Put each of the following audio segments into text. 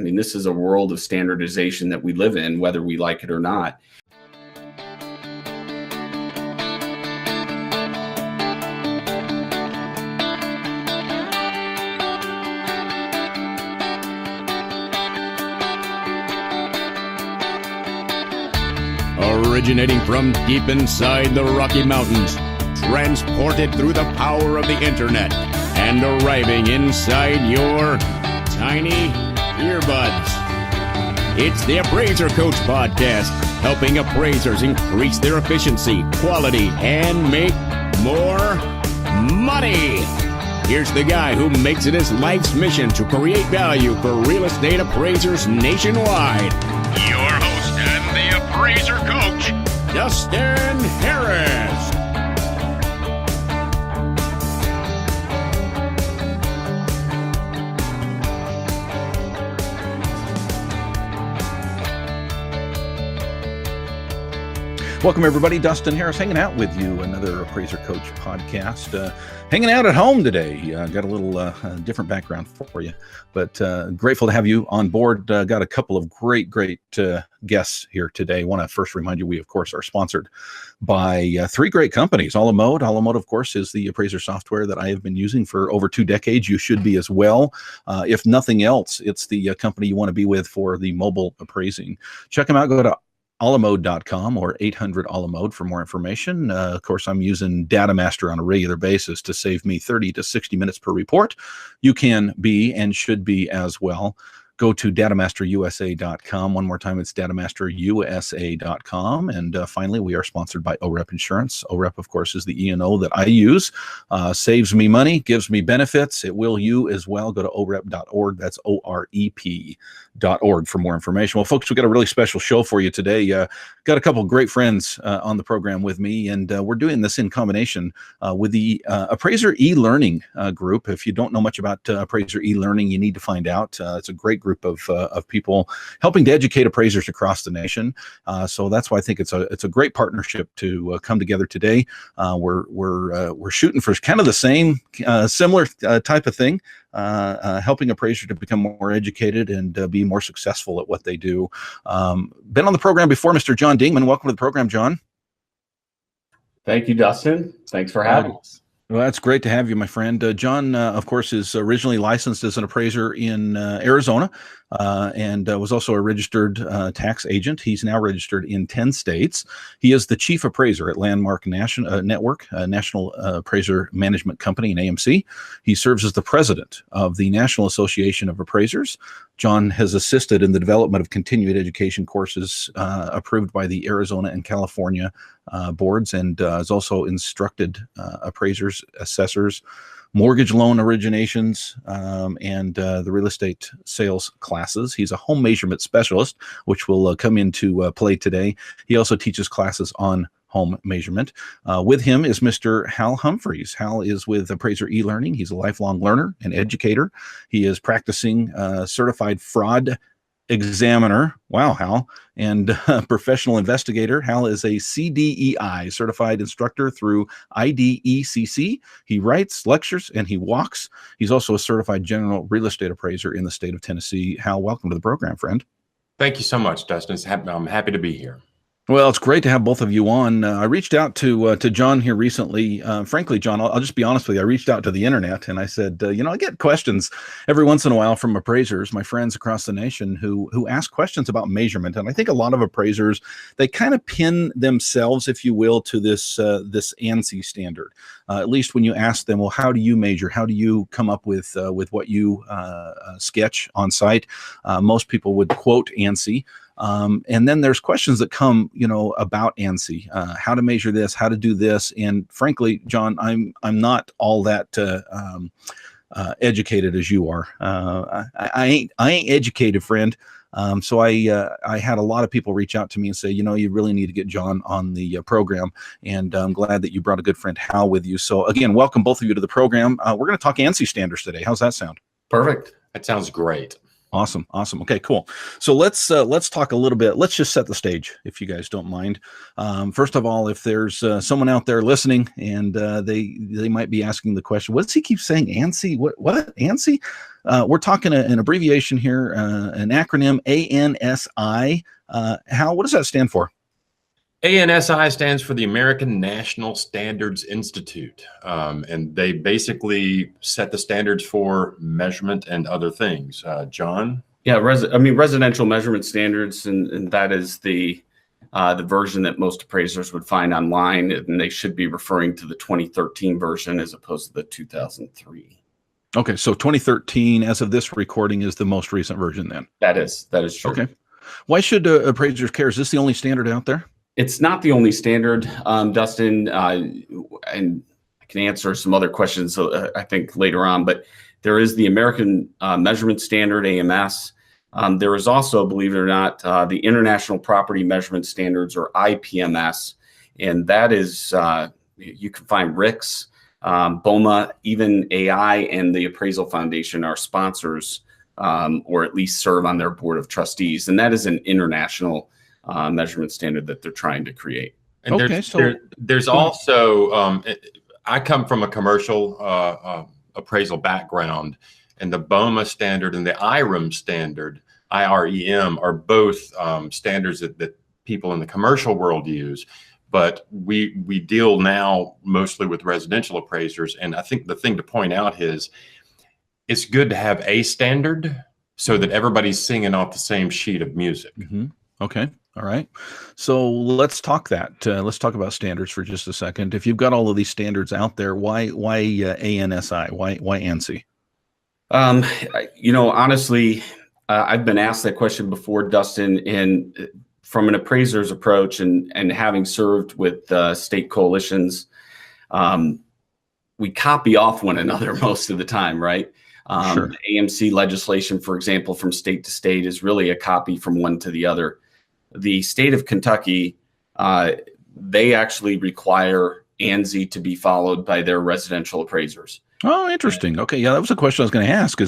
I mean, this is a world of standardization that we live in, whether we like it or not. Originating from deep inside the Rocky Mountains, transported through the power of the internet, and arriving inside your tiny earbuds. It's the Appraiser Coach Podcast, helping appraisers increase their efficiency, quality, and make more money. Here's the guy who makes it his life's mission to create value for real estate appraisers nationwide. Your host and the Appraiser Coach, Dustin Harris. Welcome, everybody. Dustin Harris hanging out with you. Another Appraiser Coach podcast. Hanging out at home today. Got a little different background for you, but grateful to have you on board. Got a couple of great guests here today. I want to first remind you, we, of course, are sponsored by three great companies. Alamode. Alamode, of course, is the appraiser software that I have been using for over 2 decades. You should be as well. If nothing else, it's the company you want to be with for the mobile appraising. Check them out. Go to alamode.com or 800 Alamode for more information. Of course, I'm using DataMaster on a regular basis to save me 30 to 60 minutes per report. You can be and should be as well. Go to datamasterusa.com. One more time, it's datamasterusa.com. And finally, we are sponsored by OREP Insurance. OREP, of course, is the E&O that I use. Saves me money, gives me benefits. It will you as well. Go to orep.org. That's OREP.org for more information. Well, folks, we've got a really special show for you today. Got a couple of great friends on the program with me, and we're doing this in combination with the Appraiser E-Learning group. If you don't know much about Appraiser E-Learning, you need to find out. It's a great group of people helping to educate appraisers across the nation. So that's why I think it's a great partnership to come together today. We're shooting for kind of the same similar type of thing, helping appraisers to become more educated and be more successful at what they do. Been on the program before, Mr. John Dingeman. Welcome to the program, John. Thank you, Dustin. Thanks for having us. Well, that's great to have you, my friend. John, of course, is originally licensed as an appraiser in Arizona and was also a registered tax agent. He's now registered in 10 states. He is the chief appraiser at Landmark Network, National Appraiser Management Company, an AMC. He serves as the president of the National Association of Appraisers. John has assisted in the development of continuing education courses approved by the Arizona and California boards, and has also instructed appraisers, assessors, mortgage loan originations, and the real estate sales classes. He's a home measurement specialist, which will come into play today. He also teaches classes on home measurement. With him is Mr. Hal Humphreys. Hal is with Appraiser E-Learning. He's a lifelong learner and educator. He is practicing certified fraud examiner. Wow, Hal. And professional investigator. Hal is a CDEI, certified instructor through IDECC. He writes, lectures, and he walks. He's also a certified general real estate appraiser in the state of Tennessee. Hal, welcome to the program, friend. Thank you so much, Dustin. I'm happy to be here. Well, it's great to have both of you on. I reached out to John here recently. Frankly, John, I'll just be honest with you. I reached out to the internet and I said, I get questions every once in a while from appraisers, my friends across the nation who ask questions about measurement. And I think a lot of appraisers, they kind of pin themselves, if you will, to this ANSI standard. At least when you ask them, well, how do you measure? How do you come up with what you sketch on site? Most people would quote ANSI. And then there's questions that come, about ANSI, how to measure this, how to do this. And frankly, John, I'm not all that educated as you are. I ain't educated, friend. So I had a lot of people reach out to me and say, you really need to get John on the program. And I'm glad that you brought a good friend, Hal, with you. So again, welcome both of you to the program. We're going to talk ANSI standards today. How's that sound? Perfect. That sounds great. Awesome. Awesome. Okay, cool. So let's talk a little bit. Let's just set the stage, if you guys don't mind. First of all, if there's someone out there listening and they might be asking the question, what does he keep saying? ANSI? What? ANSI? We're talking an abbreviation here, an acronym, ANSI. Hal, what does that stand for? ANSI stands for the American National Standards Institute, and they basically set the standards for measurement and other things. John? Yeah, residential measurement standards, and that is the version that most appraisers would find online, and they should be referring to the 2013 version as opposed to the 2003. Okay, so 2013, as of this recording, is the most recent version then? That is true. Okay. Why should appraisers care? Is this the only standard out there? It's not the only standard, Dustin, and I can answer some other questions, I think, later on, but there is the American Measurement Standard, AMS. There is also, believe it or not, the International Property Measurement Standards, or IPMS, and that is, you can find RICS, BOMA, even AI, and the Appraisal Foundation are sponsors, or at least serve on their board of trustees, and that is an international measurement standard that they're trying to create. And there's also, I come from a commercial appraisal background, and the BOMA standard and the IREM standard, IREM, are both standards that people in the commercial world use. But we deal now mostly with residential appraisers. And I think the thing to point out is it's good to have a standard so that everybody's singing off the same sheet of music. Mm-hmm. Okay. All right. So let's talk that. Let's talk about standards for just a second. If you've got all of these standards out there, why ANSI? Why ANSI? Honestly, I've been asked that question before, Dustin, and from an appraiser's approach and having served with state coalitions, we copy off one another most of the time, right? Sure. AMC legislation, for example, from state to state is really a copy from one to the other. The state of Kentucky, they actually require ANSI to be followed by their residential appraisers. Oh, interesting. Okay, yeah, that was a question I was going to ask.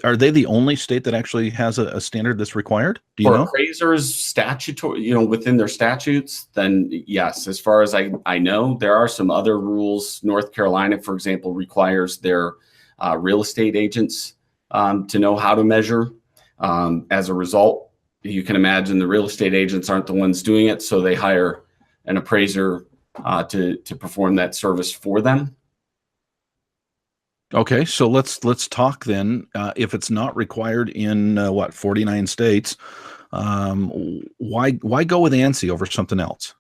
Are they the only state that actually has a standard that's required? Do you know? Appraisers statutory, within their statutes, then yes. As far as I know, there are some other rules. North Carolina, for example, requires their real estate agents to know how to measure. As a result, you can imagine the real estate agents aren't the ones doing it, so they hire an appraiser to perform that service for them. Okay, so let's talk then. If it's not required in 49 states, why go with ANSI over something else?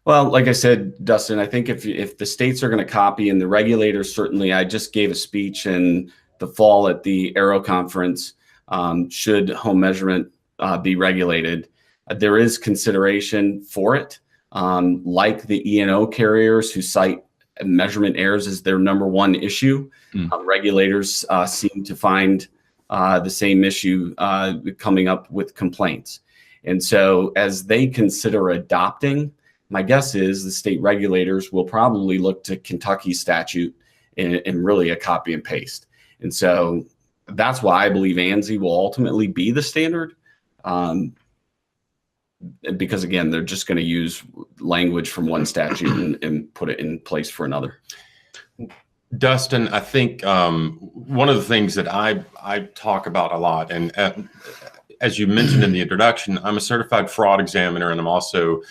Well, like I said, Dustin, I think if the states are going to copy, and the regulators certainly, I just gave a speech in the fall at the Aero conference. Should home measurement be regulated? There is consideration for it, like the E&O carriers who cite measurement errors as their number one issue. Regulators seem to find the same issue coming up with complaints. And so as they consider adopting, my guess is the state regulators will probably look to Kentucky statute and really a copy and paste. And so that's why I believe ANSI will ultimately be the standard. Because again, they're just going to use language from one statute and put it in place for another. Dustin, I think one of the things that I talk about a lot, and as you mentioned in the introduction, I'm a certified fraud examiner, and I'm also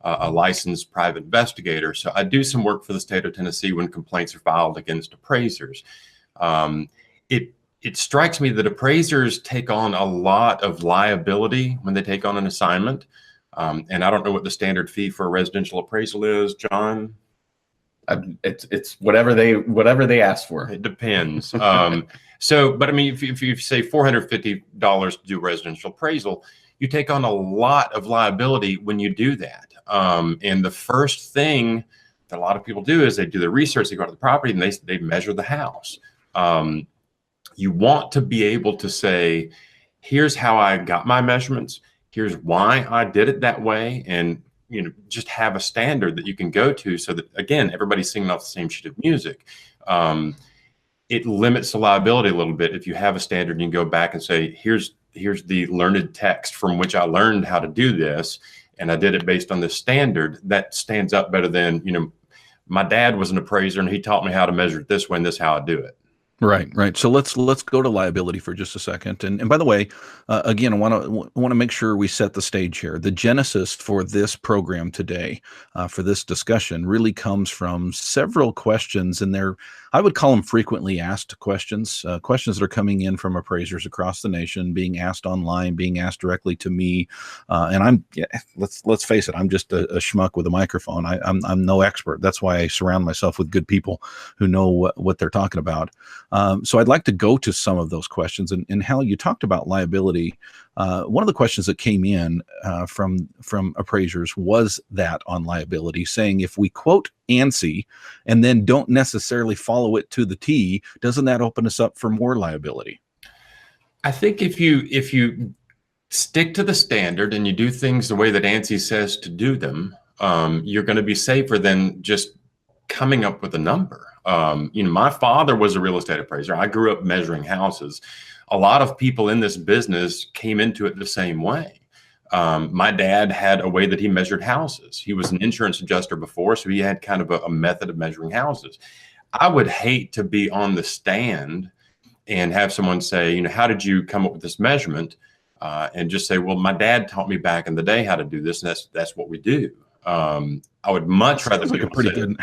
a licensed private investigator. So I do some work for the state of Tennessee when complaints are filed against appraisers. It strikes me that appraisers take on a lot of liability when they take on an assignment. And I don't know what the standard fee for a residential appraisal is, John. It's whatever they ask for. It depends. But I mean, if you say $450 to do a residential appraisal, you take on a lot of liability when you do that. And the first thing that a lot of people do is they do their research, they go to the property, and they measure the house. You want to be able to say, here's how I got my measurements, here's why I did it that way, and just have a standard that you can go to so that, again, everybody's singing off the same sheet of music. It limits the liability a little bit if you have a standard and you can go back and say, here's here's the learned text from which I learned how to do this, and I did it based on this standard, that stands up better than, my dad was an appraiser and he taught me how to measure it this way and this is how I do it. Right. So let's go to liability for just a second. And by the way, again, I want to make sure we set the stage here. The genesis for this program today, for this discussion, really comes from several questions, and I would call them frequently asked questions, questions that are coming in from appraisers across the nation, being asked online, being asked directly to me. And let's face it, I'm just a schmuck with a microphone. I'm no expert. That's why I surround myself with good people who know what they're talking about. So I'd like to go to some of those questions. And Hal, you talked about liability. One of the questions that came in from appraisers was that on liability, saying if we quote ANSI and then don't necessarily follow it to the T, doesn't that open us up for more liability? I think if you stick to the standard and you do things the way that ANSI says to do them, you're going to be safer than just coming up with a number. My father was a real estate appraiser. I grew up measuring houses. A lot of people in this business came into it the same way. My dad had a way that he measured houses. He was an insurance adjuster before, so he had kind of a method of measuring houses. I would hate to be on the stand and have someone say, how did you come up with this measurement? And just say, well, my dad taught me back in the day how to do this, and that's what we do. I would much rather be pretty good.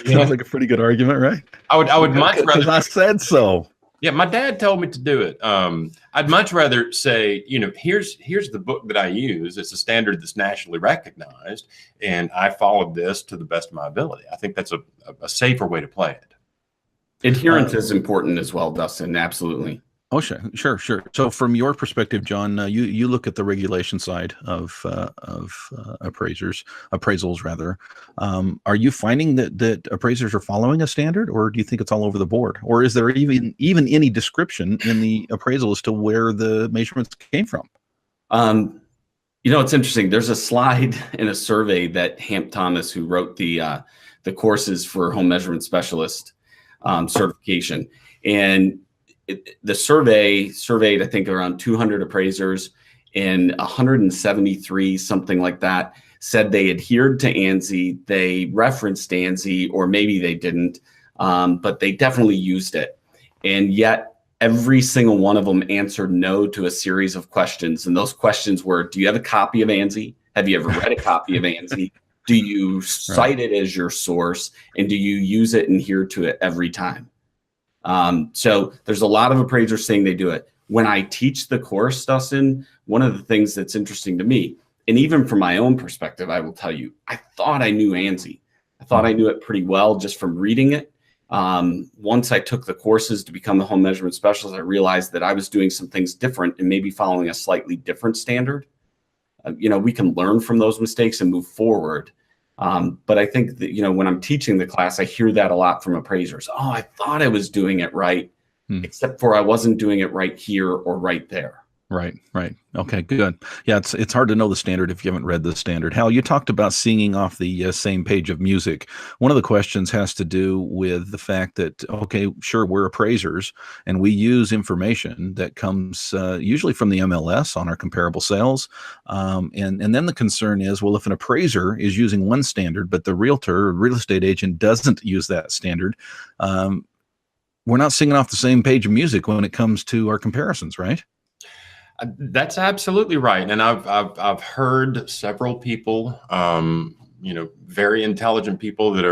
Sounds like a pretty good argument, right? I would much rather. Because I said so. Yeah, my dad told me to do it. I'd much rather say, here's the book that I use. It's a standard that's nationally recognized, and I followed this to the best of my ability. I think that's a safer way to play it. Adherence is important as well, Dustin. Absolutely. Oh, sure. So from your perspective, John, you look at the regulation side of appraisals rather. Are you finding that appraisers are following a standard, or do you think it's all over the board? Or is there even any description in the appraisal as to where the measurements came from? It's interesting. There's a slide in a survey that Hamp Thomas, who wrote the courses for home measurement specialist certification, and the survey surveyed, I think, around 200 appraisers, and 173, something like that, said they adhered to ANSI. They referenced ANSI, or maybe they didn't, but they definitely used it. And yet every single one of them answered no to a series of questions. And those questions were, do you have a copy of ANSI? Have you ever read a copy of ANSI? Do you cite it as your source? And do you use it and adhere to it every time? So there's a lot of appraisers saying they do it. When I teach the course, Dustin, one of the things that's interesting to me, and even from my own perspective, I will tell you, I thought I knew ANSI. I thought I knew it pretty well just from reading it. Once I took the courses to become the home measurement specialist, I realized that I was doing some things different and maybe following a slightly different standard. We can learn from those mistakes and move forward. But I think that, when I'm teaching the class, I hear that a lot from appraisers. Oh, I thought I was doing it right, except for I wasn't doing it right here or right there. Right. Okay, good. Yeah, it's hard to know the standard if you haven't read the standard. Hal, you talked about singing off the same page of music. One of the questions has to do with the fact that, okay, sure, we're appraisers, and we use information that comes usually from the MLS on our comparable sales. And then the concern is, well, if an appraiser is using one standard, but the realtor or real estate agent doesn't use that standard, we're not singing off the same page of music when it comes to our comparisons, right? That's absolutely right. And I've heard several people, very intelligent people that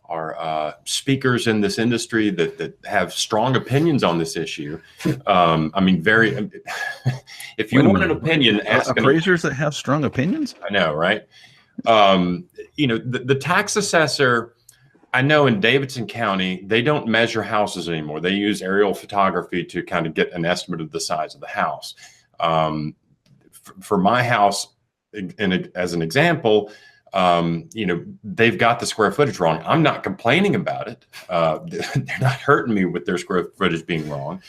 are speakers in this industry that have strong opinions on this issue. If you want an opinion, ask appraisers that have strong opinions. I know, right? The tax assessor, I know in Davidson County, they don't measure houses anymore. They use aerial photography to kind of get an estimate of the size of the house. For my house, as an example, they've got the square footage wrong. I'm not complaining about it. They're not hurting me with their square footage being wrong,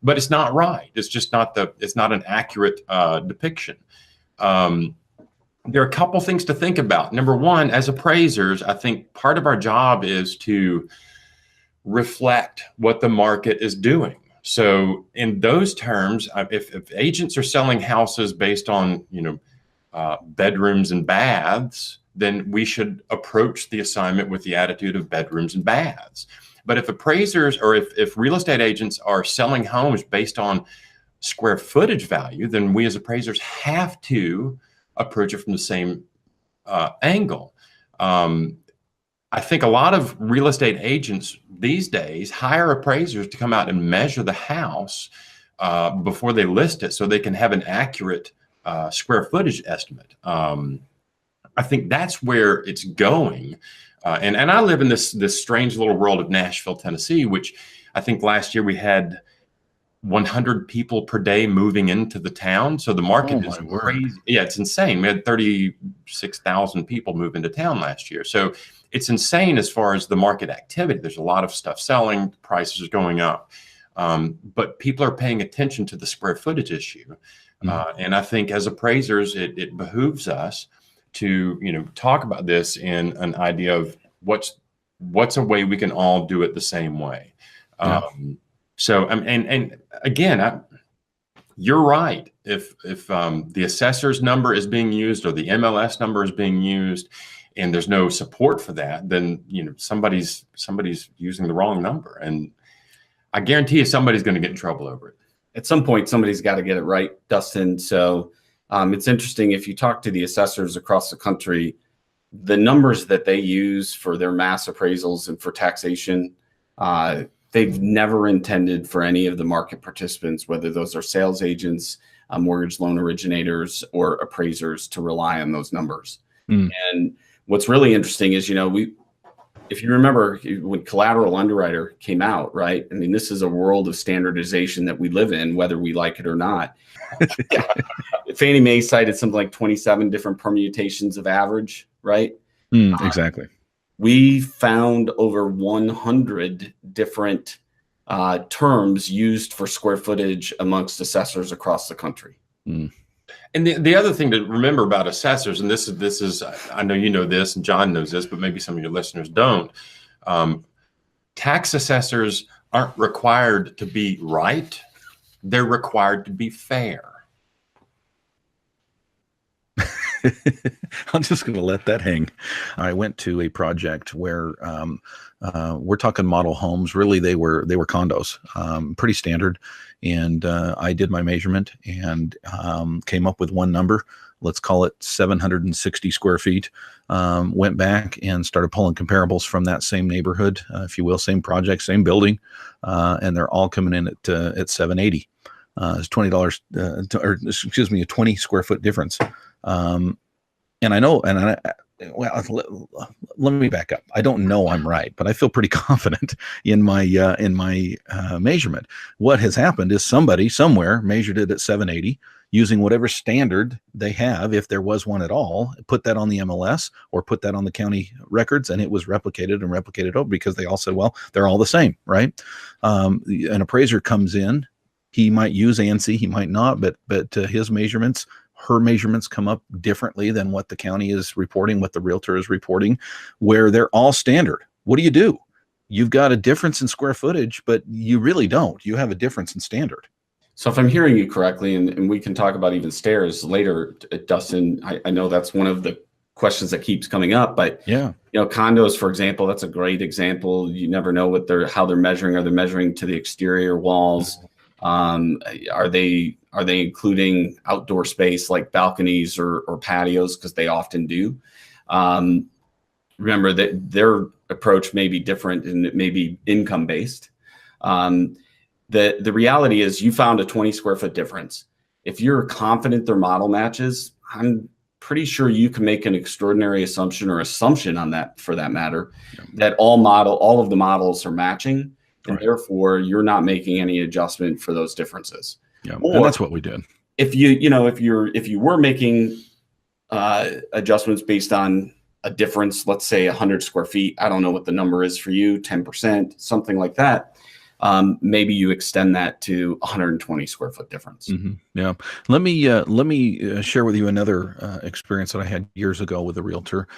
but it's not right. It's just it's not an accurate depiction. There are a couple things to think about. Number one, as appraisers, I think part of our job is to reflect what the market is doing. So in those terms, if agents are selling houses based on, bedrooms and baths, then we should approach the assignment with the attitude of bedrooms and baths. But if appraisers or if real estate agents are selling homes based on square footage value, then we as appraisers have to approach it from the same angle. I think a lot of real estate agents these days hire appraisers to come out and measure the house before they list it so they can have an accurate square footage estimate. I think that's where it's going. And I live in this strange little world of Nashville, Tennessee, which I think last year we had 100 people per day moving into the town. So the market is crazy. Yeah, it's insane. We had 36,000 people move into town last year. So it's insane as far as the market activity. There's a lot of stuff selling, prices are going up. But people are paying attention to the square footage issue. And I think as appraisers, it behooves us to, talk about this in an idea of what's a way we can all do it the same way. So, and again, you're right. If the assessor's number is being used or the MLS number is being used, and there's no support for that, then somebody's using the wrong number, and I guarantee you somebody's going to get in trouble over it. At some point, somebody's got to get it right, Dustin. So it's interesting if you talk to the assessors across the country, the numbers that they use for their mass appraisals and for taxation. They've never intended for any of the market participants, whether those are sales agents, mortgage loan originators, or appraisers, to rely on those numbers. And what's really interesting is, if you remember when collateral underwriter came out, right? I mean, this is a world of standardization that we live in, whether we like it or not. Fannie Mae cited something like 27 different permutations of average, right? Exactly. We found over 100 different terms used for square footage amongst assessors across the country. And the other thing to remember about assessors, and this is I know you know this and John knows this, but maybe some of your listeners don't. Tax assessors aren't required to be right. They're required to be fair. I'm just going to let that hang. I went to a project where we're talking model homes. Really, they were condos, pretty standard. And I did my measurement and came up with one number. Let's call it 760 square feet. Went back and started pulling comparables from that same neighborhood, if you will, same project, same building, and they're all coming in at 780. It's $20, or excuse me, a 20 square foot difference. And I know, well, let me back up. I don't know I'm right, but I feel pretty confident in my measurement. What has happened is somebody somewhere measured it at 780 using whatever standard they have, if there was one at all, put that on the MLS or put that on the county records, and it was replicated over because they all said, well, they're all the same, right? An appraiser comes in, he might use ANSI, he might not, but his measurements, her measurements come up differently than what the county is reporting, what the realtor is reporting, where they're all standard. What do? You've got a difference in square footage, but you really don't. You have a difference in standard. So if I'm hearing you correctly, and we can talk about even stairs later, Dustin, I know that's one of the questions that keeps coming up, but yeah, condos, for example, that's a great example. You never know how they're measuring. Are they measuring to the exterior walls? Are they including outdoor space like balconies or patios? Because they often do. Remember that their approach may be different and it may be income based. The reality is you found a 20 square foot difference. If you're confident their model matches, I'm pretty sure you can make an extraordinary assumption on that, for that matter, that all of the models are matching. And therefore, you're not making any adjustment for those differences. Yeah, and that's what we did. If you were making adjustments based on a difference, let's say 100 square feet, I don't know what the number is for you, 10%, something like that. maybe you extend that to 120 square foot difference. Mm-hmm. Yeah. Let me share with you another experience that I had years ago with a realtor.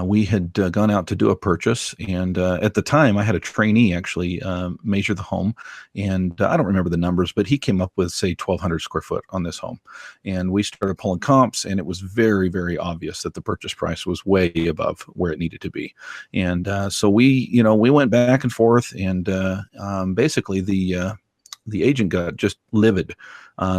We had gone out to do a purchase, and at the time I had a trainee actually measure the home, and I don't remember the numbers, but he came up with, say, 1,200 square foot on this home, and we started pulling comps, and it was very, very obvious that the purchase price was way above where it needed to be. And so we went back and forth, and basically the agent got just livid,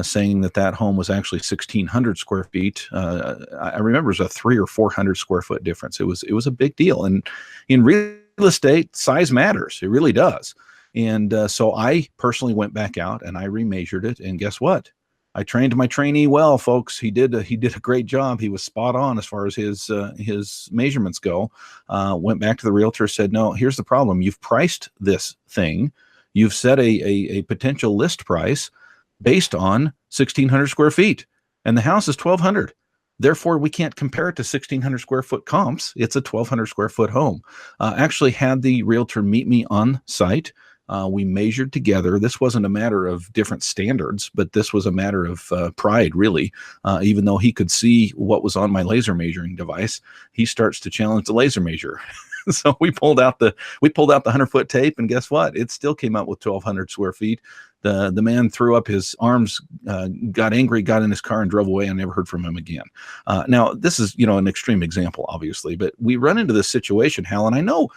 saying that home was actually 1,600 square feet. I remember it was a 300 or 400 square foot difference. It was a big deal, and in real estate, size matters. It really does. And so I personally went back out and I remeasured it, and guess what? I trained my trainee well, folks. He did a great job. He was spot on as far as his measurements go. Went back to the realtor, said, no, here's the problem. You've priced this thing. You've set a potential list price based on 1,600 square feet, and the house is 1,200. Therefore, we can't compare it to 1,600 square foot comps. It's a 1,200 square foot home. Actually had the realtor meet me on site. We measured together. This wasn't a matter of different standards, but this was a matter of pride, really. Even though he could see what was on my laser measuring device, he starts to challenge the laser measure. So we pulled out the 100-foot tape, and guess what? It still came out with 1,200 square feet. The man threw up his arms, got angry, got in his car, and drove away. I never heard from him again. Now, this is an extreme example, obviously, but we run into this situation, Hal, and I know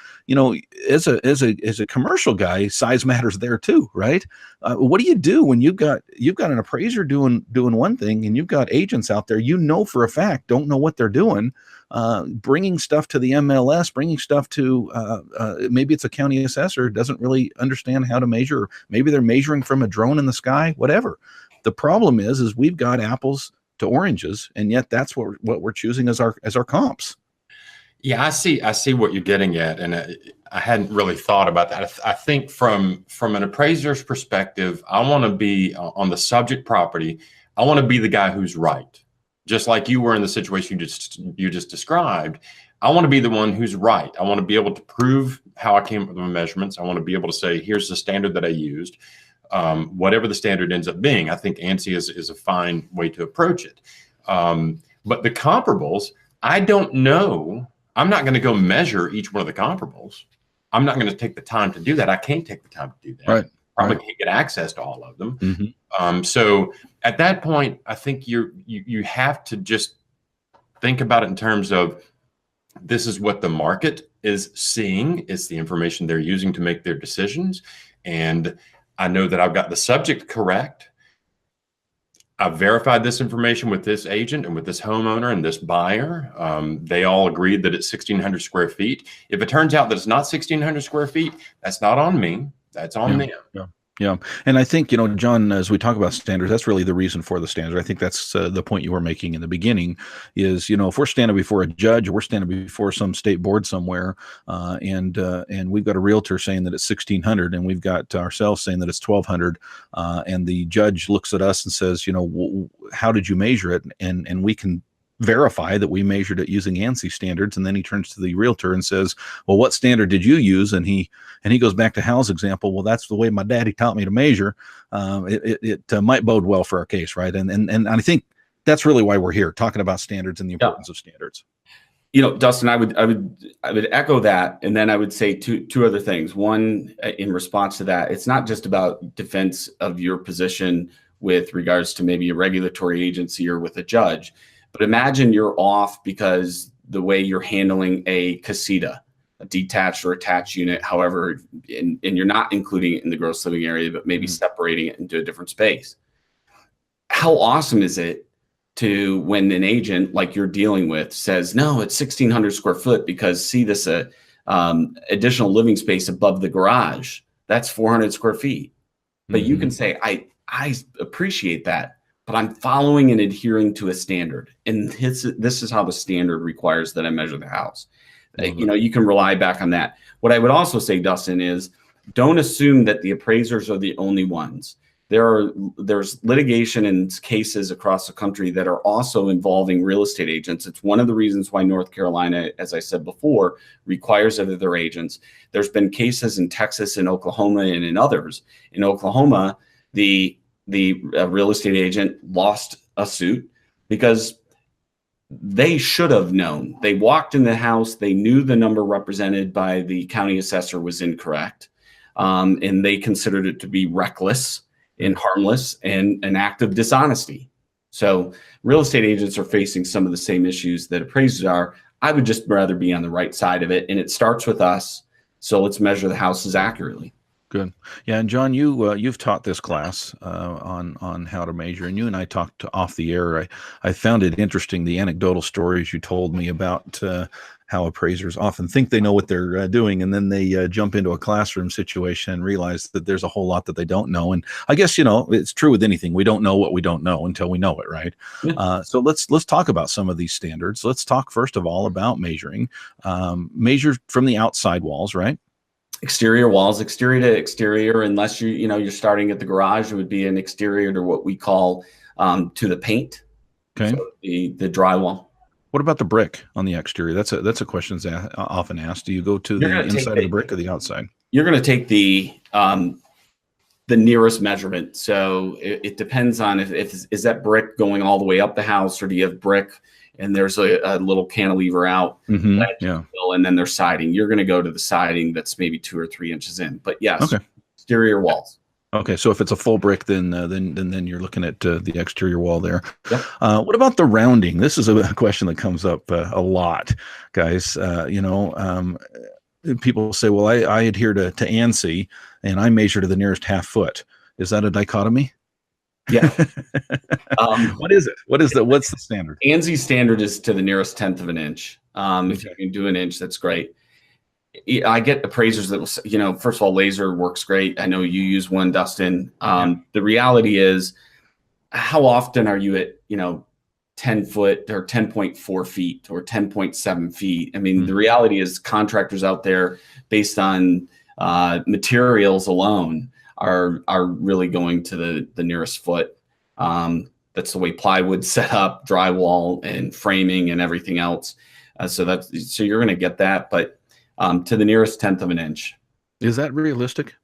as a commercial guy, size matters there too, right? What do you do when you've got an appraiser doing one thing, and you've got agents out there for a fact don't know what they're doing? Bringing stuff to the MLS, bringing stuff to maybe it's a county assessor, doesn't really understand how to measure. Maybe they're measuring from a drone in the sky, whatever. The problem is we've got apples to oranges, and yet that's what we're choosing as our comps. Yeah, I see what you're getting at, and I hadn't really thought about that. I think from an appraiser's perspective, I want to be on the subject property. I want to be the guy who's right. Just like you were in the situation you just described, I want to be the one who's right. I want to be able to prove how I came up with my measurements. I want to be able to say, here's the standard that I used, whatever the standard ends up being. I think ANSI is a fine way to approach it. But the comparables, I don't know. I'm not going to go measure each one of the comparables. I'm not going to take the time to do that. I can't take the time to do that. Right. Probably can't get access to all of them. Mm-hmm. So at that point, I think you have to just think about it in terms of, this is what the market is seeing. It's the information they're using to make their decisions. And I know that I've got the subject correct. I've verified this information with this agent and with this homeowner and this buyer. They all agreed that it's 1,600 square feet. If it turns out that it's not 1,600 square feet, that's not on me. That's on them. Yeah. And I think, John, as we talk about standards, that's really the reason for the standard. I think that's the point you were making in the beginning is, if we're standing before a judge, or we're standing before some state board somewhere, and we've got a realtor saying that it's 1,600, and we've got ourselves saying that it's 1,200, and the judge looks at us and says, how did you measure it? And we can verify that we measured it using ANSI standards, and then he turns to the realtor and says, well, what standard did you use? And he goes back to Hal's example. Well, that's the way my daddy taught me to measure. It might bode well for our case, right? And I think that's really why we're here, talking about standards and the importance of standards. Dustin, I would echo that, and then I would say two other things. One, in response to that, it's not just about defense of your position with regards to maybe a regulatory agency or with a judge. But imagine you're off because the way you're handling a casita, a detached or attached unit, however, and you're not including it in the gross living area, but maybe separating it into a different space. How awesome is it to, when an agent like you're dealing with says, no, it's 1,600 square foot because see this additional living space above the garage, that's 400 square feet. But you can say, I appreciate that, but I'm following and adhering to a standard. And this is how the standard requires that I measure the house. You can rely back on that. What I would also say, Dustin, is don't assume that the appraisers are the only ones. there's litigation and cases across the country that are also involving real estate agents. It's one of the reasons why North Carolina, as I said before, requires it of their agents. There's been cases in Texas and Oklahoma and in others. In Oklahoma, the real estate agent lost a suit because they should have known. They walked in the house, they knew the number represented by the county assessor was incorrect, and they considered it to be reckless and harmless and an act of dishonesty. So real estate agents are facing some of the same issues that appraisers are. I would just rather be on the right side of it, and it starts with us. So let's measure the houses accurately. Good. Yeah, and John, you've taught this class on how to measure, and you and I talked off the air. I found it interesting, the anecdotal stories you told me about how appraisers often think they know what they're doing, and then they jump into a classroom situation and realize that there's a whole lot that they don't know. And I guess, it's true with anything. We don't know what we don't know until we know it, right? Yeah. So let's talk about some of these standards. Let's talk first of all about measuring. Measure from the outside walls, right? Exterior walls, exterior to exterior, unless you're starting at the garage, it would be an exterior to what we call to the paint. Okay. So the drywall. What about the brick on the exterior? That's a question that's often asked. Do you go to the inside of the brick or the outside? You're going to take the nearest measurement. So it depends on if is that brick going all the way up the house, or do you have brick and there's a little cantilever out, yeah, and then there's siding. You're going to go to the siding that's maybe 2 or 3 inches in. But yes, okay. Exterior walls. Okay, so if it's a full brick, then you're looking at the exterior wall there. Yep. What about the rounding? This is a question that comes up a lot, guys. People say, "Well, I adhere to ANSI and I measure to the nearest half foot." Is that a dichotomy? Yeah. What is it? What's the standard? ANSI standard is to the nearest 1/10 of an inch. If you can do an inch, that's great. I get appraisers that will, first of all, laser works great. I know you use one, Dustin. The reality is, how often are you at, 10 foot or 10.4 feet or 10.7 feet? I mean, the reality is contractors out there, based on materials alone, are really going to the nearest foot. That's the way plywood's set up, drywall and framing and everything else. So you're going to get that, but to the nearest 1/10 of an inch. Is that realistic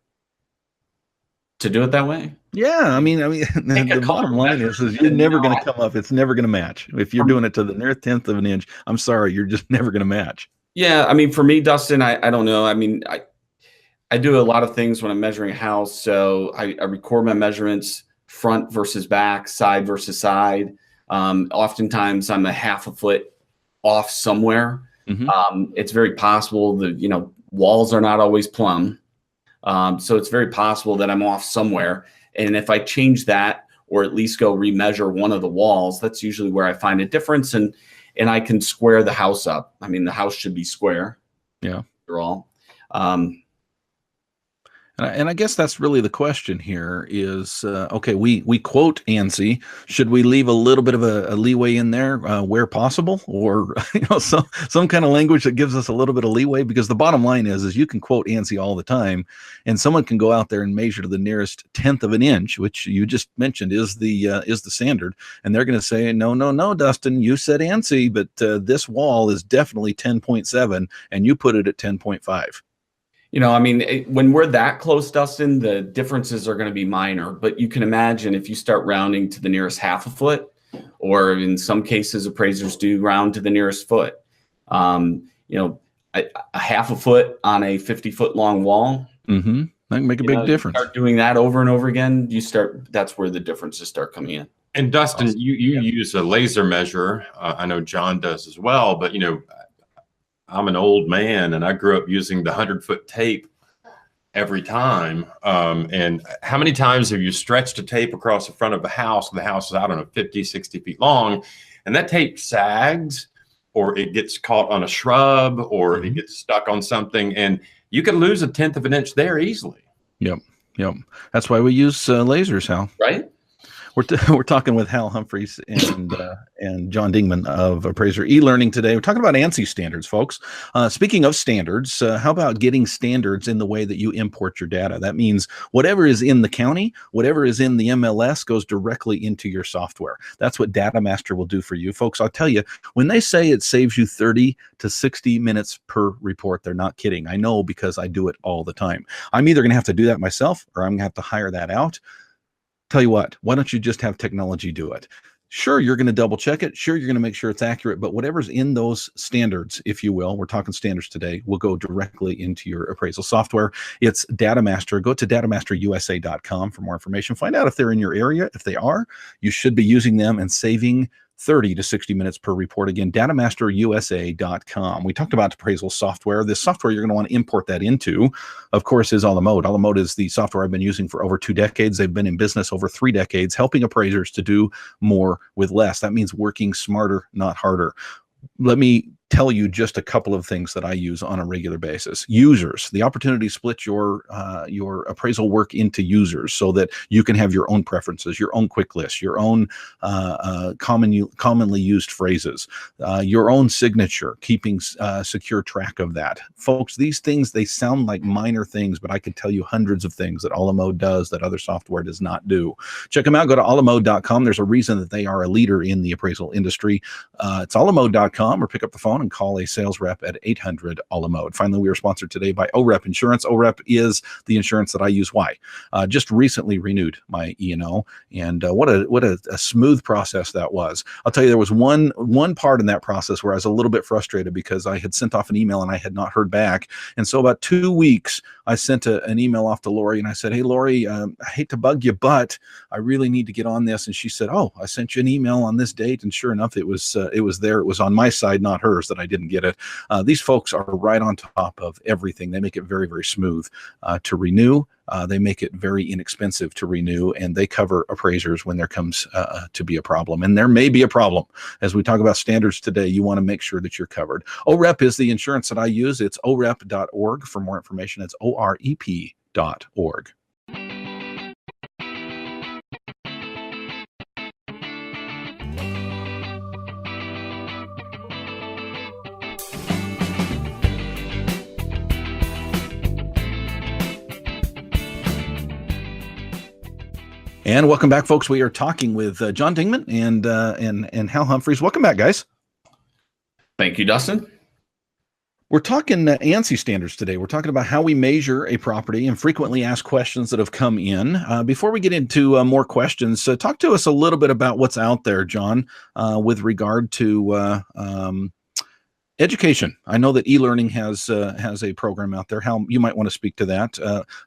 to do it that way? Yeah, I mean, the bottom line is you're never going to come up. It's never going to match. If you're doing it to the nearest 1/10 of an inch, I'm sorry, you're just never going to match. Yeah, I mean, for me, Dustin, I don't know. I mean, I do a lot of things when I'm measuring a house. So I record my measurements, front versus back, side versus side. Oftentimes I'm a half a foot off somewhere. It's very possible that, walls are not always plumb. So it's very possible that I'm off somewhere. And if I change that, or at least go remeasure one of the walls, that's usually where I find a difference. And I can square the house up. I mean, the house should be square. Yeah. After all. And I guess that's really the question here is, okay, we quote ANSI. Should we leave a little bit of a leeway in there where possible, or some kind of language that gives us a little bit of leeway? Because the bottom line is you can quote ANSI all the time, and someone can go out there and measure to the nearest 1/10 of an inch, which you just mentioned is the standard, and they're going to say, no, Dustin, you said ANSI, but this wall is definitely 10.7, and you put it at 10.5. When we're that close, Dustin, the differences are going to be minor. But you can imagine if you start rounding to the nearest half a foot, or in some cases, appraisers do round to the nearest foot. A half a foot on a 50-foot long wall. That can make a big difference. Start doing that over and over again. That's where the differences start coming in. And Dustin, you use a laser measure. I know John does as well, but I'm an old man and I grew up using the 100-foot tape every time. And how many times have you stretched a tape across the front of the house? The house is, 50, 60 feet long, and that tape sags, or it gets caught on a shrub, or it gets stuck on something, and you could lose a 1/10 of an inch there easily. Yep. That's why we use lasers, Hal. Right. We're talking with Hal Humphreys and John Dingeman of Appraiser E-Learning today. We're talking about ANSI standards, folks. Speaking of standards, how about getting standards in the way that you import your data? That means whatever is in the county, whatever is in the MLS goes directly into your software. That's what Data Master will do for you, folks. I'll tell you, when they say it saves you 30 to 60 minutes per report, they're not kidding. I know because I do it all the time. I'm either going to have to do that myself or I'm going to have to hire that out. Tell you what, why don't you just have technology do it? Sure, you're going to double check it. Sure, you're going to make sure it's accurate, but whatever's in those standards, if you will, we're talking standards today, will go directly into your appraisal software. It's Data Master. Go to datamasterusa.com for more information. Find out if they're in your area. If they are, you should be using them and saving 30 to 60 minutes per report. Again, datamasterusa.com. We talked about appraisal software. This software you're going to want to import that into, of course, is Alamode. Alamode is the software I've been using for over 2 decades. They've been in business over 3 decades, helping appraisers to do more with less. That means working smarter, not harder. Let me tell you just a couple of things that I use on a regular basis. Users, the opportunity to split your appraisal work into users so that you can have your own preferences, your own quick list, your own commonly used phrases, your own signature, keeping secure track of that. Folks, these things, they sound like minor things, but I could tell you hundreds of things that Alamode does that other software does not do. Check them out. Go to alamode.com. There's a reason that they are a leader in the appraisal industry. It's alamode.com, or pick up the phone and call a sales rep at 800-ALAMODE. Finally, we are sponsored today by OREP Insurance. OREP is the insurance that I use. Why? Just recently renewed my E&O, and what a smooth process that was. I'll tell you, there was one part in that process where I was a little bit frustrated because I had sent off an email and I had not heard back. And so about 2 weeks, I sent an email off to Lori and I said, "Hey, Lori, I hate to bug you, but I really need to get on this." And she said, "Oh, I sent you an email on this date." And sure enough, it was there. It was on my side, not hers, that I didn't get it. These folks are right on top of everything. They make it very, very smooth to renew. They make it very inexpensive to renew, and they cover appraisers when there comes to be a problem. And there may be a problem. As we talk about standards today, you want to make sure that you're covered. OREP is the insurance that I use. It's orep.org. For more information, it's orep.org. And welcome back, folks. We are talking with John Dingeman and Hal Humphreys. Welcome back, guys. Thank you, Dustin. We're talking ANSI standards today. We're talking about how we measure a property and frequently asked questions that have come in. Before we get into more questions, talk to us a little bit about what's out there, John, with regard to education. I know that e-learning has a program out there. How you might want to speak to that.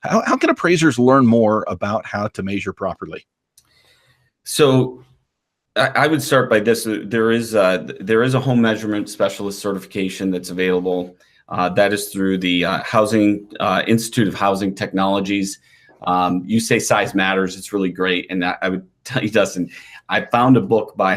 How can appraisers learn more about how to measure properly? So I would start by this. There is a home measurement specialist certification that's available. That is through the Housing Institute of Housing Technologies. You say size matters. It's really great. And I would tell you, Dustin, I found a book by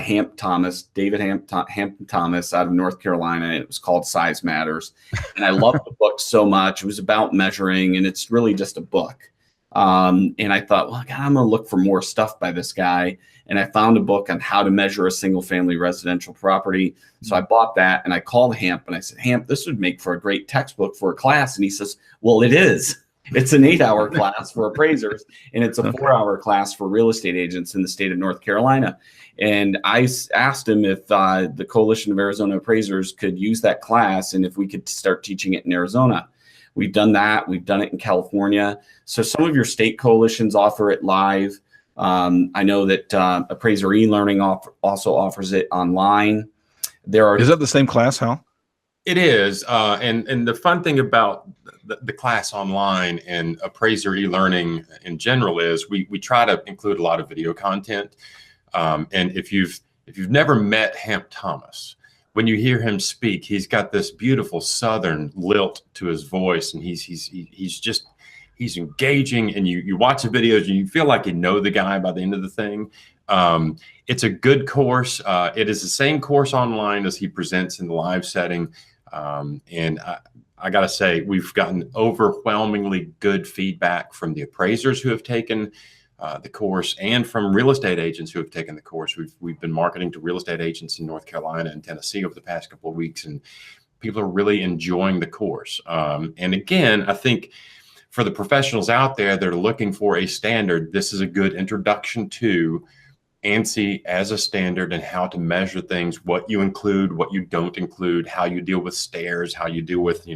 David Hampton Thomas out of North Carolina, and it was called Size Matters. And I loved the book so much. It was about measuring, and it's really just a book. And I thought, well, God, I'm going to look for more stuff by this guy. And I found a book on how to measure a single family residential property. So I bought that, and I called Hamp and I said, "Hamp, this would make for a great textbook for a class." And he says, "Well, it is. It's an 8-hour class for appraisers, and it's a 4-hour class for real estate agents in the state of North Carolina." And I asked him if the Coalition of Arizona Appraisers could use that class and if we could start teaching it in Arizona. We've done that. We've done it in California. So some of your state coalitions offer it live. I know that Appraiser E-Learning also offers it online. Is that the same class, Hal? It is. And the fun thing about the class online and Appraiser E-Learning in general is we try to include a lot of video content. And if you've never met Hamp Thomas, when you hear him speak, he's got this beautiful Southern lilt to his voice, and he's engaging, and you watch the videos and you feel like you know the guy by the end of the thing. It's a good course. It is the same course online as he presents in the live setting. And I got to say, we've gotten overwhelmingly good feedback from the appraisers who have taken the course, and from real estate agents who have taken the course. We've been marketing to real estate agents in North Carolina and Tennessee over the past couple of weeks, and people are really enjoying the course. And again, I think for the professionals out there that are looking for a standard, this is a good introduction to ANSI as a standard and how to measure things, what you include, what you don't include, how you deal with stairs, how you deal with,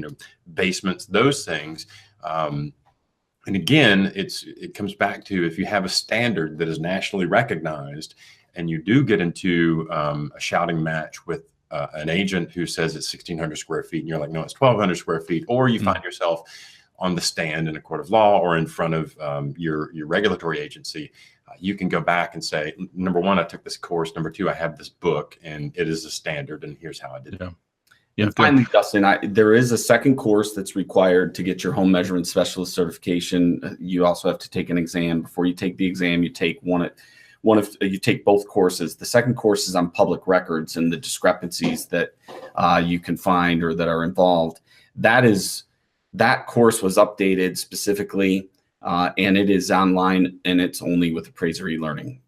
basements, those things. And again, it comes back to, if you have a standard that is nationally recognized and you do get into a shouting match with an agent who says it's 1,600 square feet and you're like, no, it's 1,200 square feet, or you find yourself on the stand in a court of law or in front of your regulatory agency, you can go back and say, number one, I took this course. Number two, I have this book and it is a standard and here's how I did it. Yeah. And finally, Dustin, there is a second course that's required to get your home measurement specialist certification. You also have to take an exam. Before you take the exam, you take you take both courses. The second course is on public records and the discrepancies that you can find or that are involved. That course was updated specifically, and it is online, and it's only with Appraiser E-Learning.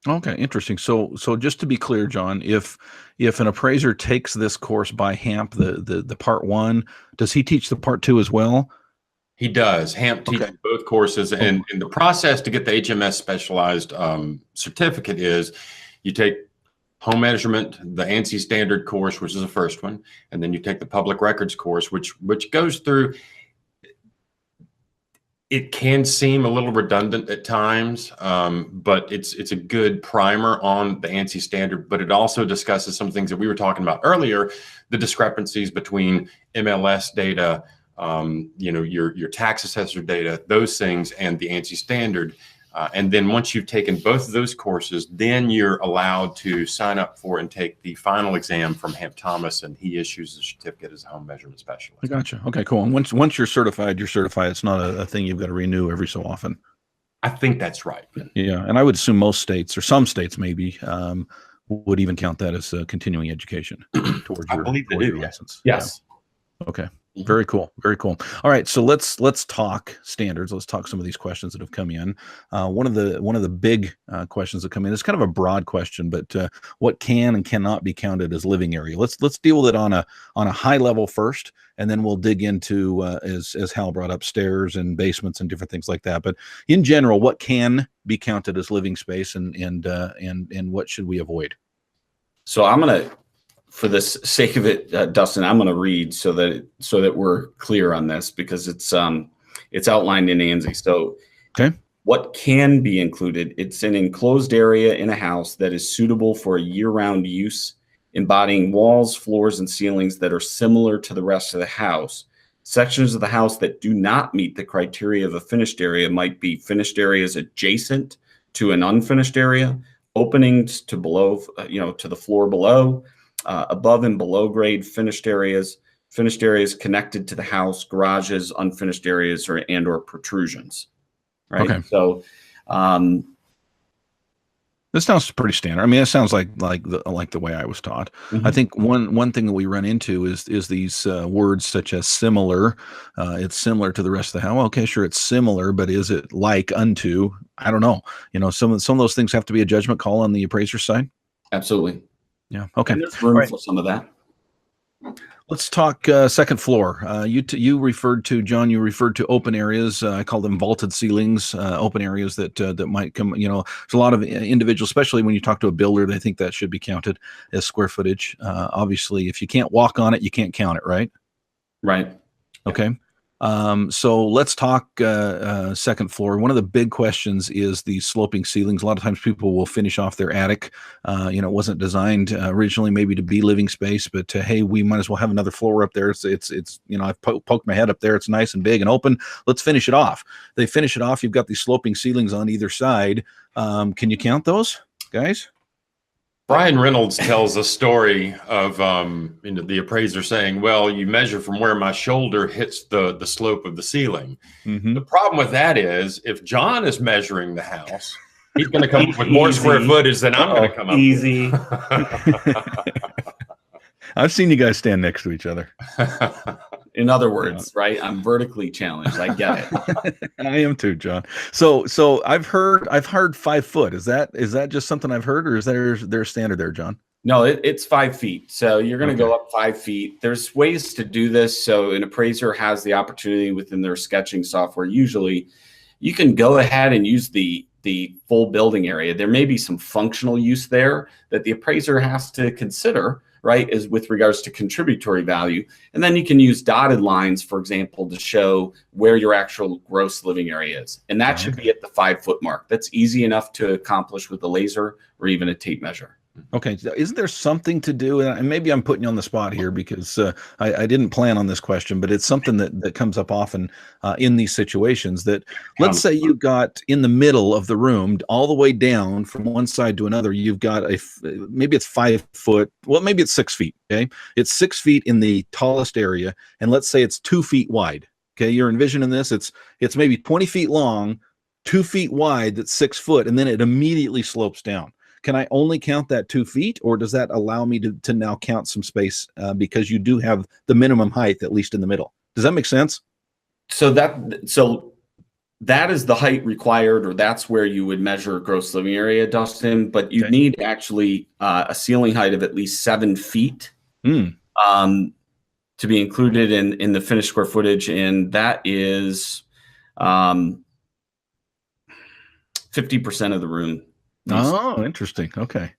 Okay, interesting. So just to be clear, John, if an appraiser takes this course by HAMP, the part one, does he teach the part two as well? He does. HAMP teaches both courses, and the process to get the HMS specialized certificate is you take home measurement, the ANSI standard course, which is the first one, and then you take the public records course, which goes through. It can seem a little redundant at times, but it's a good primer on the ANSI standard, but it also discusses some things that we were talking about earlier, the discrepancies between MLS data, your tax assessor data, those things, and the ANSI standard. And then once you've taken both of those courses, then you're allowed to sign up for and take the final exam from Hamp Thomas, and he issues a certificate as a home measurement specialist. I gotcha. Okay, cool. And once you're certified, you're certified. It's not a thing you've got to renew every so often. I think that's right. Yeah, and I would assume most states, or some states maybe, would even count that as continuing education towards your license. Yes. Yeah. Okay. Very cool. Very cool. All right. So let's talk standards. Let's talk some of these questions that have come in. One of the big questions that come in is kind of a broad question, but what can and cannot be counted as living area? Let's deal with it on a high level first, and then we'll dig into as Hal brought up, stairs and basements and different things like that. But in general, what can be counted as living space, and what should we avoid? So I'm gonna, for the sake of it, Dustin, I'm going to read so that we're clear on this, because it's outlined in ANSI. So, okay, what can be included? It's an enclosed area in a house that is suitable for a year-round use, embodying walls, floors, and ceilings that are similar to the rest of the house. Sections of the house that do not meet the criteria of a finished area might be finished areas adjacent to an unfinished area, openings to below, to the floor below. Above and below grade finished areas connected to the house, garages, unfinished areas, or protrusions. Right. Okay. So this sounds pretty standard. I mean, it sounds like the way I was taught. Mm-hmm. I think one thing that we run into is these words such as similar. It's similar to the rest of the house. Well, okay, sure, it's similar, but is it like unto? I don't know. Some of those things have to be a judgment call on the appraiser side. Absolutely. Yeah. Okay. And there's room for some of that. Let's talk second floor. You referred to, John, open areas. I call them vaulted ceilings, open areas that might come, there's a lot of individuals, especially when you talk to a builder, they think that should be counted as square footage. Obviously, if you can't walk on it, you can't count it, right? Right. Okay. So let's talk second floor. One of the big questions is the sloping ceilings. A lot of times people will finish off their attic. It wasn't designed originally maybe to be living space, but hey, we might as well have another floor up there. It's I've poked my head up there. It's nice and big and open. Let's finish it off. They finish it off. You've got these sloping ceilings on either side. Can you count those, guys? Brian Reynolds tells a story of the appraiser saying, well, you measure from where my shoulder hits the slope of the ceiling. Mm-hmm. The problem with that is if John is measuring the house, he's going to come up with more square footage than I'm going to come up with. I've seen you guys stand next to each other. In other words, right? I'm vertically challenged. I get it. And I am too, John. So I've heard 5 foot. Is that just something I've heard, or is there a standard there, John? No, it's 5 feet. So you're going to go up 5 feet. There's ways to do this. So an appraiser has the opportunity within their sketching software. Usually you can go ahead and use the full building area. There may be some functional use there that the appraiser has to consider, right, is with regards to contributory value. And then you can use dotted lines, for example, to show where your actual gross living area is. And that should be at the 5 foot mark. That's easy enough to accomplish with a laser or even a tape measure. Okay. Isn't there something to do? And maybe I'm putting you on the spot here because I didn't plan on this question, but it's something that comes up often in these situations that, let's say you've got in the middle of the room, all the way down from one side to another, you've got maybe it's 5 foot. Well, maybe it's 6 feet. Okay. It's 6 feet in the tallest area. And let's say it's 2 feet wide. Okay. You're envisioning this. It's maybe 20 feet long, 2 feet wide, that's 6 foot. And then it immediately slopes down. Can I only count that 2 feet, or does that allow me to now count some space because you do have the minimum height, at least in the middle? Does that make sense? So that is the height required, or that's where you would measure gross living area, Dustin. But you need actually a ceiling height of at least 7 feet to be included in the finished square footage, and that is 50% of the room. Oh, interesting. Okay.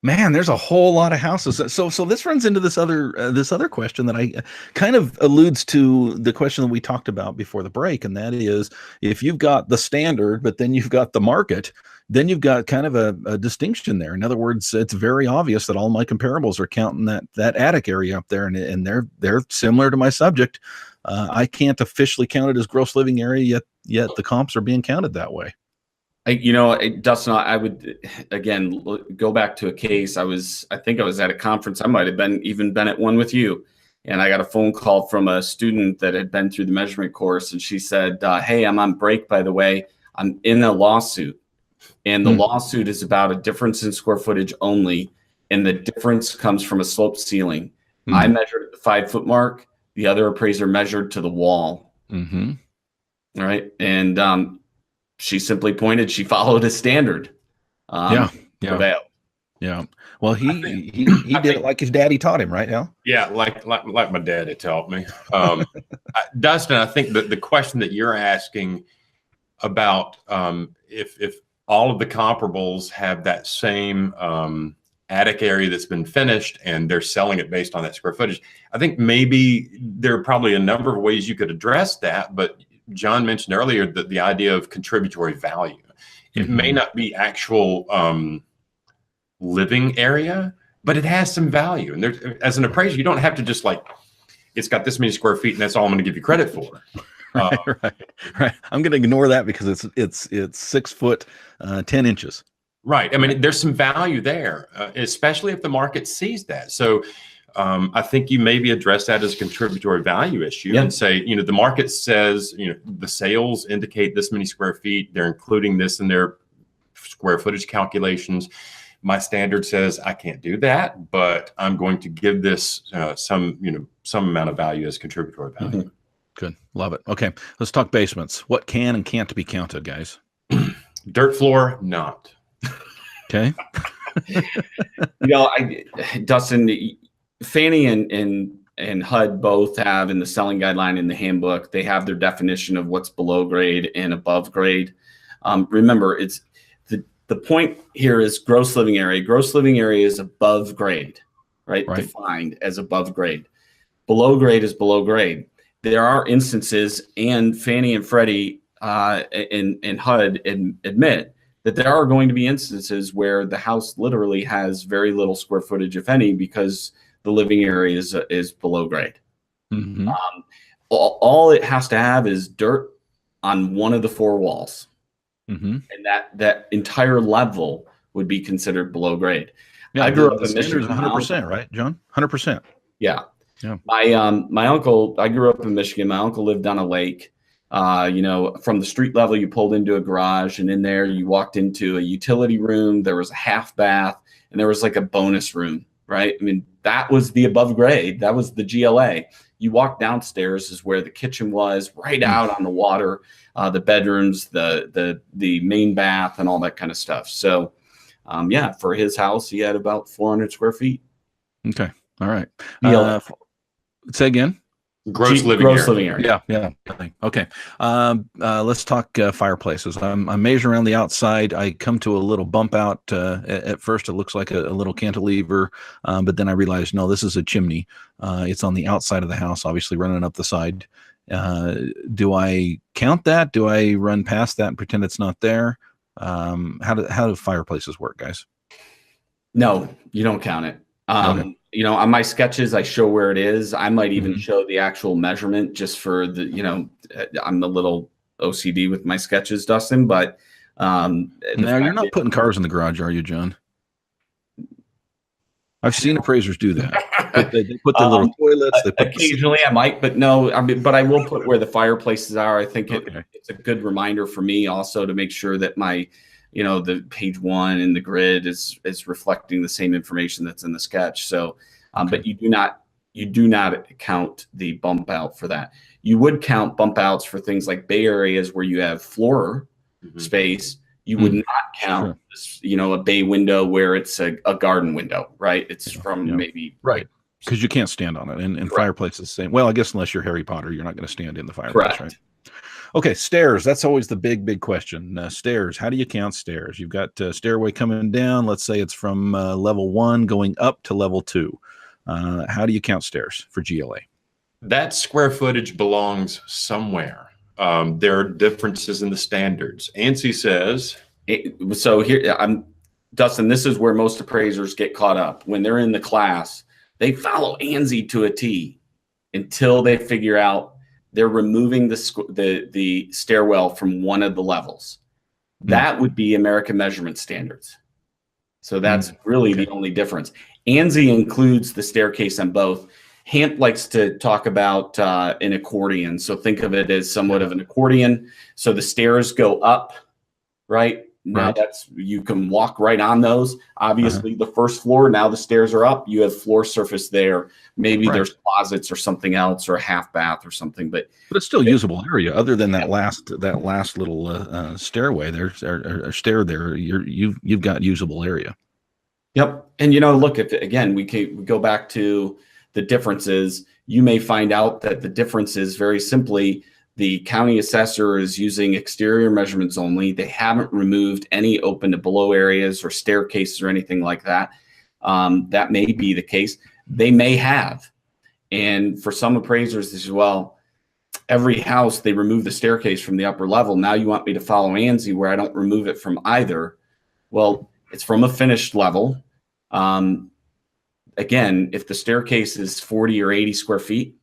Man, there's a whole lot of houses. So this runs into this other question that I kind of alludes to the question that we talked about before the break, and that is, if you've got the standard, but then you've got the market, then you've got kind of a distinction there. In other words, it's very obvious that all my comparables are counting that attic area up there, and they're similar to my subject. I can't officially count it as gross living area yet the comps are being counted that way. Dustin, I would, again, go back to a case. I think I was at a conference. I might have been at one with you. And I got a phone call from a student that had been through the measurement course. And she said, hey, I'm on break, by the way. I'm in a lawsuit. And the lawsuit is about a difference in square footage only. And the difference comes from a sloped ceiling. I measured at the 5 foot mark. The other appraiser measured to the wall. All right. And, she simply pointed. She followed a standard. Yeah. Well, he did it like his daddy taught him, right, Hal? Yeah, like my daddy taught me. Dustin, I think that the question that you're asking about if all of the comparables have that same attic area that's been finished and they're selling it based on that square footage, I think maybe there are probably a number of ways you could address that, but John mentioned earlier that the idea of contributory value, it may not be actual living area, but it has some value. And as an appraiser, you don't have to just it's got this many square feet and that's all I'm going to give you credit for. Right. I'm going to ignore that because it's 6 foot, 10 inches. Right. I mean, there's some value there, especially if the market sees that. So I think you maybe address that as a contributory value issue and say, the market says, the sales indicate this many square feet. They're including this in their square footage calculations. My standard says I can't do that, but I'm going to give this some amount of value as contributory value. Good. Love it. Okay. Let's talk basements. What can and can't be counted, guys? Dirt floor, not. Okay. Dustin, Fannie and HUD both have in the selling guideline in the handbook, they have their definition of what's below grade and above grade. Remember, it's the point here is gross living area. Gross living area is above grade, right? Defined as above grade. Below grade is below grade. There are instances, and Fannie and Freddie and HUD admit that there are going to be instances where the house literally has very little square footage, if any, because the living area is below grade. All it has to have is dirt on one of the 4 walls. And that entire level would be considered below grade. Yeah, I grew up in Michigan. 100%, right, John? 100%. Yeah. My uncle, I grew up in Michigan. My uncle lived on a lake. From the street level, you pulled into a garage, and in there you walked into a utility room. There was a half bath, and there was like a bonus room, right? I mean, that was the above grade. That was the GLA. You walk downstairs is where the kitchen was, right out on the water, the bedrooms, the main bath, and all that kind of stuff. So, yeah, for his house, he had about 400 square feet. Okay. All right. GLA. Say again. Gross living area. Yeah. Okay. Let's talk fireplaces. I'm measuring around the outside. I come to a little bump out. At first, it looks like a little cantilever, but then I realized, no, this is a chimney. It's on the outside of the house, obviously running up the side. Do I count that? Do I run past that and pretend it's not there? How do fireplaces work, guys? No, you don't count it. Okay. You know, on my sketches, I show where it is. I might even show the actual measurement just for the, you know, I'm a little OCD with my sketches, Dustin, but now you're not putting cars in the garage, are you, John? I've seen appraisers do that. They put the little toilets. Occasionally I might, but no, I mean, but I will put where the fireplaces are. I think it's a good reminder for me also to make sure that my, you know, the page 1 in the grid is reflecting the same information that's in the sketch. So, but you do not count the bump out for that. You would count bump outs for things like bay areas where you have floor space. You would not count, you know, a bay window where it's a garden window, right? It's from maybe right because you can't stand on it, and fireplaces same. Well, I guess unless you're Harry Potter, you're not going to stand in the fireplace, right? Okay, stairs. That's always the big question. Stairs. How do you count stairs? You've got a stairway coming down. Let's say it's from level 1 going up to level 2. How do you count stairs for GLA? That square footage belongs somewhere. There are differences in the standards. ANSI says. So here, Dustin, this is where most appraisers get caught up. When they're in the class, they follow ANSI to a T until they figure out they're removing the stairwell from one of the levels. That would be American measurement standards. So that's really the only difference. ANSI includes the staircase on both. Hamp likes to talk about an accordion. So think of it as somewhat of an accordion. So the stairs go up, right? Now you can walk right on those. Obviously the first floor, now the stairs are up. You have floor surface there. Maybe there's closets or something else or a half bath or something, but it's still usable area other than that last little stairway or stair there. You've got usable area. Yep. And, you know, look, if again, we go back to the differences, you may find out that the difference is very simply the county assessor is using exterior measurements only. They haven't removed any open to below areas or staircases or anything like that. That may be the case. They may have. And for some appraisers as well, every house, they remove the staircase from the upper level. Now you want me to follow ANSI where I don't remove it from either. Well, it's from a finished level. Again, if the staircase is 40 or 80 square feet,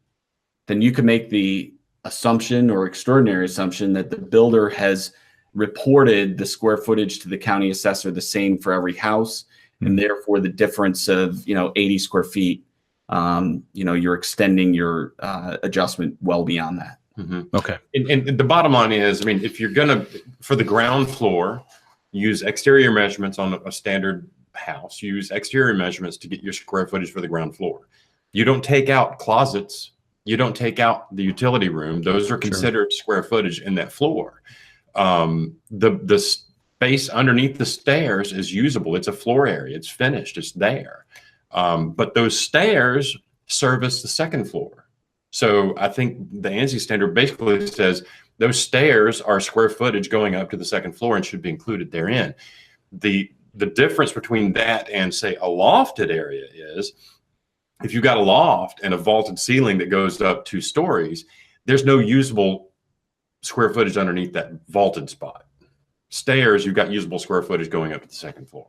then you can make the assumption or extraordinary assumption that the builder has reported the square footage to the county assessor the same for every house. And therefore the difference of, you know, 80 square feet, you know, you're extending your adjustment well beyond that. Okay. And the bottom line is, I mean, if you're going to, for the ground floor, use exterior measurements on a standard house, use exterior measurements to get your square footage for the ground floor. You don't take out closets. You don't take out the utility room. Those are considered square footage in that floor. The space underneath the stairs is usable. It's a floor area. It's finished. It's there. But those stairs service the second floor. So I think the ANSI standard basically says those stairs are square footage going up to the second floor and should be included therein. The difference between that and, say, a lofted area is if you've got a loft and a vaulted ceiling that goes up 2 stories, there's no usable square footage underneath that vaulted spot. Stairs, you've got usable square footage going up to the second floor.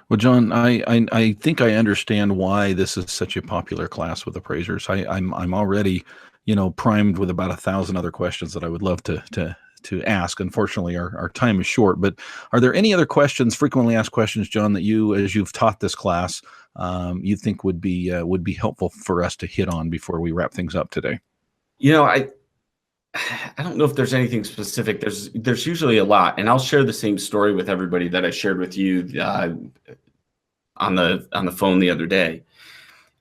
Well, John, I think I understand why this is such a popular class with appraisers. I'm already, you know, primed with about 1,000 other questions that I would love to ask. Unfortunately, our time is short, but are there any other questions, frequently asked questions, John, that you, as you've taught this class, you think would be helpful for us to hit on before we wrap things up today? You know, I don't know if there's anything specific. There's usually a lot, and I'll share the same story with everybody that I shared with you on the phone the other day.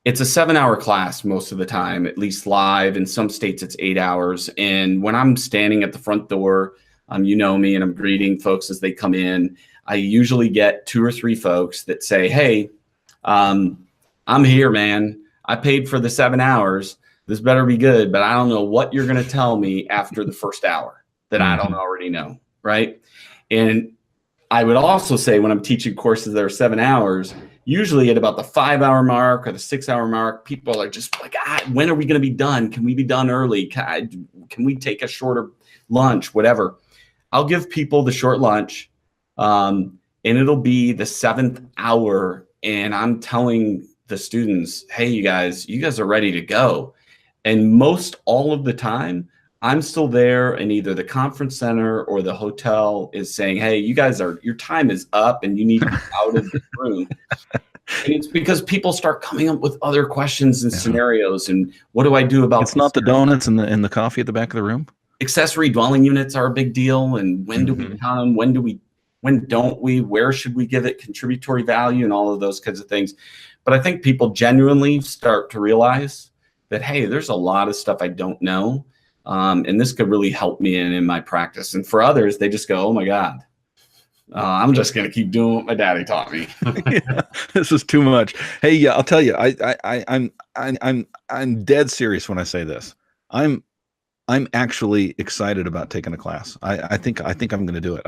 It's a 7-hour class most of the time, at least live. In some states, it's 8 hours. And when I'm standing at the front door, you know me, and I'm greeting folks as they come in, I usually get 2 or 3 folks that say, hey, I'm here, man. I paid for the 7 hours. This better be good, but I don't know what you're going to tell me after the first hour that I don't already know, right? And I would also say when I'm teaching courses that are 7 hours, usually at about the 5-hour mark or the 6-hour mark, people are just like, when are we going to be done? Can we be done early? Can we take a shorter lunch, whatever? I'll give people the short lunch, and it'll be the 7th hour. And I'm telling the students, hey, you guys are ready to go. And most all of the time, I'm still there, and either the conference center or the hotel is saying, hey, your time is up and you need to be out of the room. And it's because people start coming up with other questions and scenarios. And what do I do about It's not the donuts and the coffee at the back of the room. Accessory dwelling units are a big deal. And when do we count them? When don't we? Where should we give it contributory value and all of those kinds of things? But I think people genuinely start to realize that, hey, there's a lot of stuff I don't know. And this could really help me in my practice. And for others, they just go, oh my God, I'm just going to keep doing what my daddy taught me. Yeah, this is too much. Hey, yeah, I'll tell you, I'm dead serious when I say this. I'm actually excited about taking a class. I think I'm going to do it.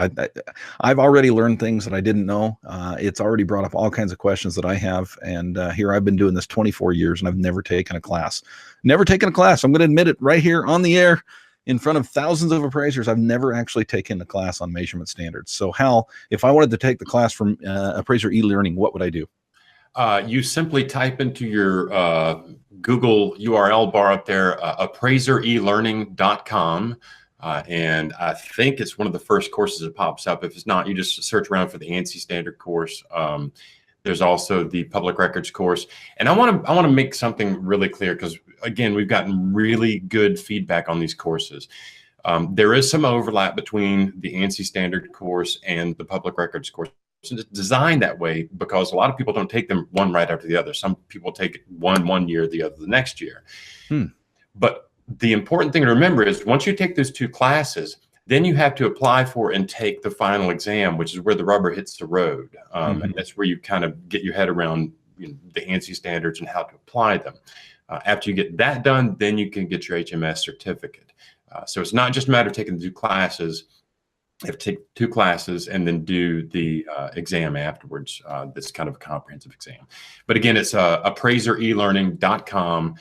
I've already learned things that I didn't know. It's already brought up all kinds of questions that I have. And here I've been doing this 24 years and I've never taken a class. Never taken a class. I'm going to admit it right here on the air in front of thousands of appraisers. I've never actually taken a class on measurement standards. So Hal, if I wanted to take the class from Appraiser E-Learning, what would I do? You simply type into your Google URL bar up there, appraisereelearning.com. And I think it's one of the first courses that pops up. If it's not, you just search around for the ANSI standard course. There's also the public records course. And I want to make something really clear, because again, we've gotten really good feedback on these courses. There is some overlap between the ANSI standard course and the public records course. It's designed that way because a lot of people don't take them one right after the other. Some people take one year, the other the next year. But the important thing to remember is once you take those 2 classes, then you have to apply for and take the final exam, which is where the rubber hits the road. And that's where you kind of get your head around the ANSI standards and how to apply them. After you get that done, then you can get your HMS certificate. So it's not just a matter of taking the 2 classes. You have to take 2 classes and then do the exam afterwards. That's kind of a comprehensive exam. But again, it's appraisereelearning.com.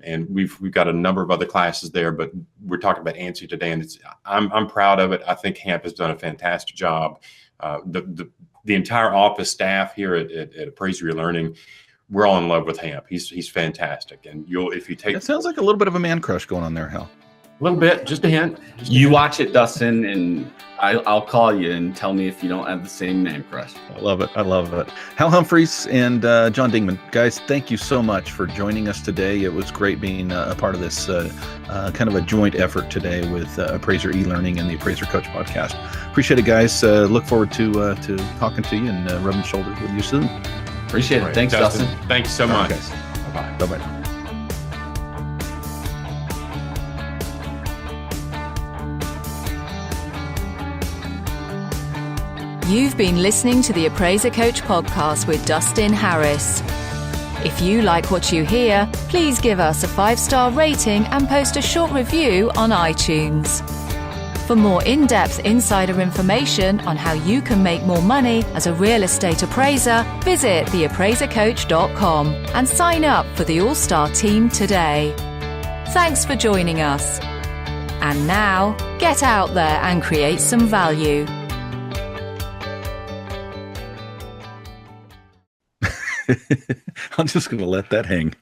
And we've got a number of other classes there, but we're talking about ANSI today, and I'm proud of it. I think HAMP has done a fantastic job. The entire office staff here at Appraiser E-Learning, we're all in love with HAMP. He's fantastic, and if you take it sounds like a little bit of a man crush going on there, Hal. A little bit, just a hint. You watch it, Dustin, and I'll call you and tell me if you don't have the same man crush. I love it. I love it. Hal Humphreys and John Dingeman, guys, thank you so much for joining us today. It was great being a part of this kind of a joint effort today with Appraiser E-Learning and the Appraiser Coach podcast. Appreciate it, guys. Look forward to talking to you and rubbing shoulders with you soon. Appreciate it. Thanks, Dustin. Thanks so much. Guys. Bye-bye. Bye-bye. You've been listening to the Appraiser Coach podcast with Dustin Harris. If you like what you hear, please give us a 5-star rating and post a short review on iTunes. For more in-depth insider information on how you can make more money as a real estate appraiser, visit theappraisercoach.com and sign up for the All-Star team today. Thanks for joining us. And now, get out there and create some value. I'm just going to let that hang.